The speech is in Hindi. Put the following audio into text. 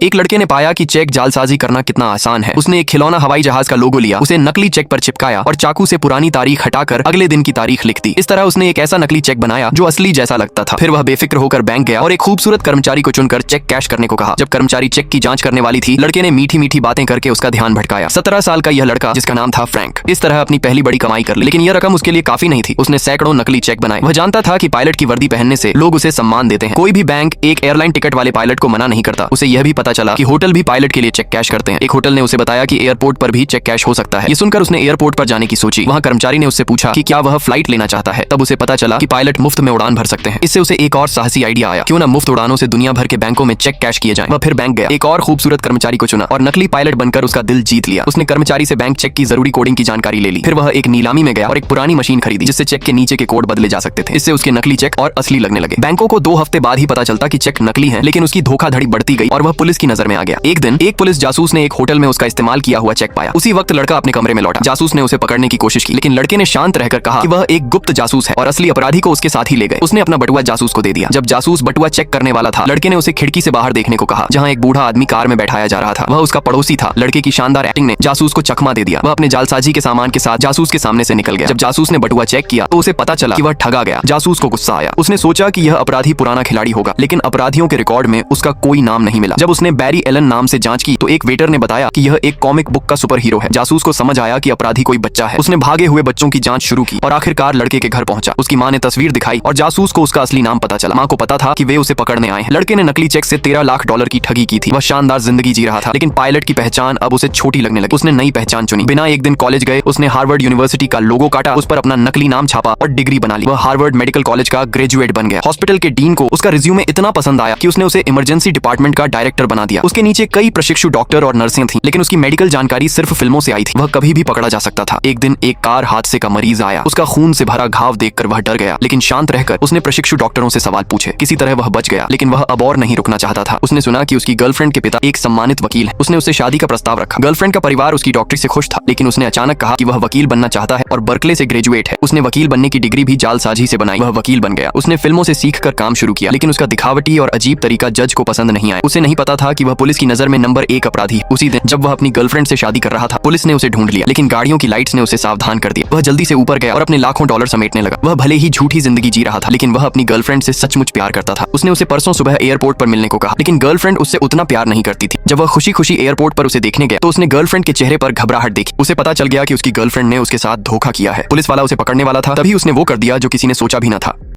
एक लड़के ने पाया कि चेक जालसाजी करना कितना आसान है। उसने एक खिलौना हवाई जहाज का लोगो लिया, उसे नकली चेक पर चिपकाया और चाकू से पुरानी तारीख हटाकर अगले दिन की तारीख लिख दी। इस तरह उसने एक ऐसा नकली चेक बनाया जो असली जैसा लगता था। फिर वह बेफिक्र होकर बैंक गया और एक खूबसूरत कर्मचारी को चुनकर चेक कैश करने को कहा। जब कर्मचारी चेक की जांच करने वाली थी, लड़के ने मीठी मीठी बातें करके उसका ध्यान भटकाया। 17 साल का यह लड़का, जिसका नाम था फ्रैंक, इस तरह अपनी पहली बड़ी कमाई कर ली। लेकिन यह रकम उसके लिए काफी नहीं थी। उसने सैकड़ों नकली चेक बनाए। वह जानता था कि पायलट की वर्दी पहनने से लोग उसे सम्मान देते हैं। कोई भी बैंक एक एयरलाइन टिकट वाले पायलट को मना नहीं करता। उसे यह भी पता चला कि होटल भी पायलट के लिए चेक कैश करते हैं। एक होटल ने उसे बताया कि एयरपोर्ट पर भी चेक कैश हो सकता है। ये सुनकर उसने एयरपोर्ट पर जाने की सोची। वहाँ कर्मचारी ने उससे पूछा कि क्या वह फ्लाइट लेना चाहता है। तब उसे पता चला कि पायलट मुफ्त में उड़ान भर सकते हैं। इससे उसे एक और साहसी आइडिया आया, क्यों न मुफ्त उड़ानों से दुनिया भर के बैंकों में चेक कैश किए जाएं। वह फिर बैंक गया, एक और खूबसूरत कर्मचारी को चुना और नकली पायलट बनकर उसका दिल जीत लिया। उसने कर्मचारी से बैंक चेक की जरूरी कोडिंग की जानकारी ले ली। फिर वह एक नीलामी में गया और एक पुरानी मशीन खरीदी जिससे चेक के नीचे के कोड बदले जा सकते थे। इससे उसके नकली चेक और असली लगने लगे। बैंकों को 2 हफ्ते बाद ही पता चलता कि चेक नकली है, लेकिन उसकी धोखाधड़ी बढ़ती गई और वह पुलिस की नजर में आ गया। एक दिन एक पुलिस जासूस ने एक होटल में उसका इस्तेमाल किया हुआ चेक पाया। उसी वक्त लड़का अपने कमरे में लौटा। जासूस ने उसे पकड़ने की कोशिश की, लेकिन लड़के ने शांत रहकर कहा कि वह एक गुप्त जासूस है और असली अपराधी को उसके साथ ही ले गए। उसने अपना बटुआ जासूस को दे दिया। जब जासूस बटुआ चेक करने वाला था, लड़के ने उसे खिड़की से बाहर देखने को कहा, जहाँ एक बूढ़ा आदमी कार में बैठाया जा रहा था। वह उसका पड़ोसी था। लड़के की शानदार एक्टिंग ने जासूस को चकमा दे दिया। वह अपने जालसाजी के सामान के साथ जासूस के सामने से निकल गया। जब जासूस ने बटुआ चेक किया तो उसे पता चला कि वह ठगा गया। जासूस को गुस्सा आया। उसने सोचा कि यह अपराधी पुराना खिलाड़ी होगा, लेकिन अपराधियों के रिकॉर्ड में उसका कोई नाम नहीं मिला। जब उसने बैरी एलन नाम से जांच की तो एक वेटर ने बताया कि यह एक कॉमिक बुक का सुपर हीरो है। जासूस को समझ आया कि अपराधी कोई बच्चा है। उसने भागे हुए बच्चों की जांच शुरू की और आखिरकार लड़के के घर पहुंचा। उसकी मां ने तस्वीर दिखाई और जासूस को उसका असली नाम पता चला। मां को पता था कि वे उसे पकड़ने आए हैं। लड़के ने नकली चेक से $13 लाख की ठगी की थी। वह शानदार जिंदगी जी रहा था, लेकिन पायलट की पहचान अब उसे छोटी लगने लगी। उसने नई पहचान चुनी। बिना एक दिन कॉलेज गए उसने हार्वर्ड यूनिवर्सिटी का लोगो काटा, उस पर अपना नकली नाम छापा और डिग्री बना ली। वह हार्वर्ड मेडिकल कॉलेज का ग्रेजुएट बन गया। हॉस्पिटल के डीन को उसका रिज्यूमे इतना पसंद आया कि उसने उसे इमरजेंसी डिपार्टमेंट का डायरेक्टर बना दिया। उसके नीचे कई प्रशिक्षु डॉक्टर और नर्सें थीं, लेकिन उसकी मेडिकल जानकारी सिर्फ फिल्मों से आई थी। वह कभी भी पकड़ा जा सकता था। एक दिन एक कार हादसे का मरीज आया। उसका खून से भरा घाव देखकर वह डर गया, लेकिन शांत रहकर उसने प्रशिक्षु डॉक्टरों से सवाल पूछे। किसी तरह वह बच गया, लेकिन वह अब और नहीं रुकना चाहता था। उसने सुना कि उसकी गर्लफ्रेंड के पिता एक सम्मानित वकील है। उसने उससे शादी का प्रस्ताव रखा। गर्लफ्रेंड का परिवार उसकी डॉक्टरी से खुश था, लेकिन उसने अचानक कहा कि वह वकील बनना चाहता है और बर्कले से ग्रेजुएट है। उसने वकील बनने की डिग्री भी जालसाजी से बनाई। वह वकील बन गया। उसने फिल्मों से सीखकर काम शुरू किया, लेकिन उसका दिखावटी और अजीब तरीका जज को पसंद नहीं आया। उसे नहीं पता था कि वह पुलिस की नजर में नंबर 1 अपराधी। उसी दिन जब वह अपनी गर्लफ्रेंड से शादी कर रहा था, पुलिस ने उसे ढूंढ लिया, लेकिन गाड़ियों की लाइट्स ने उसे सावधान कर दिया। वह जल्दी से ऊपर गया और अपने लाखों डॉलर समेटने लगा। वह भले ही झूठी जिंदगी जी रहा था, लेकिन वह अपनी गर्लफ्रेंड से सचमुच प्यार करता था। उसने उसे परसों सुबह एयरपोर्ट पर मिलने को कहा, लेकिन गर्लफ्रेंड उससे उतना प्यार नहीं करती थी। जब वह खुशी खुशी एयरपोर्ट पर उसे देखने गया तो उसने गर्लफ्रेंड के चेहरे पर घबराहट देखी। उसे पता चल गया कि उसकी गर्लफ्रेंड ने उसके साथ धोखा किया है। पुलिस वाला उसे पकड़ने वाला था, तभी उसने वो कर दिया जो किसी ने सोचा भी न था।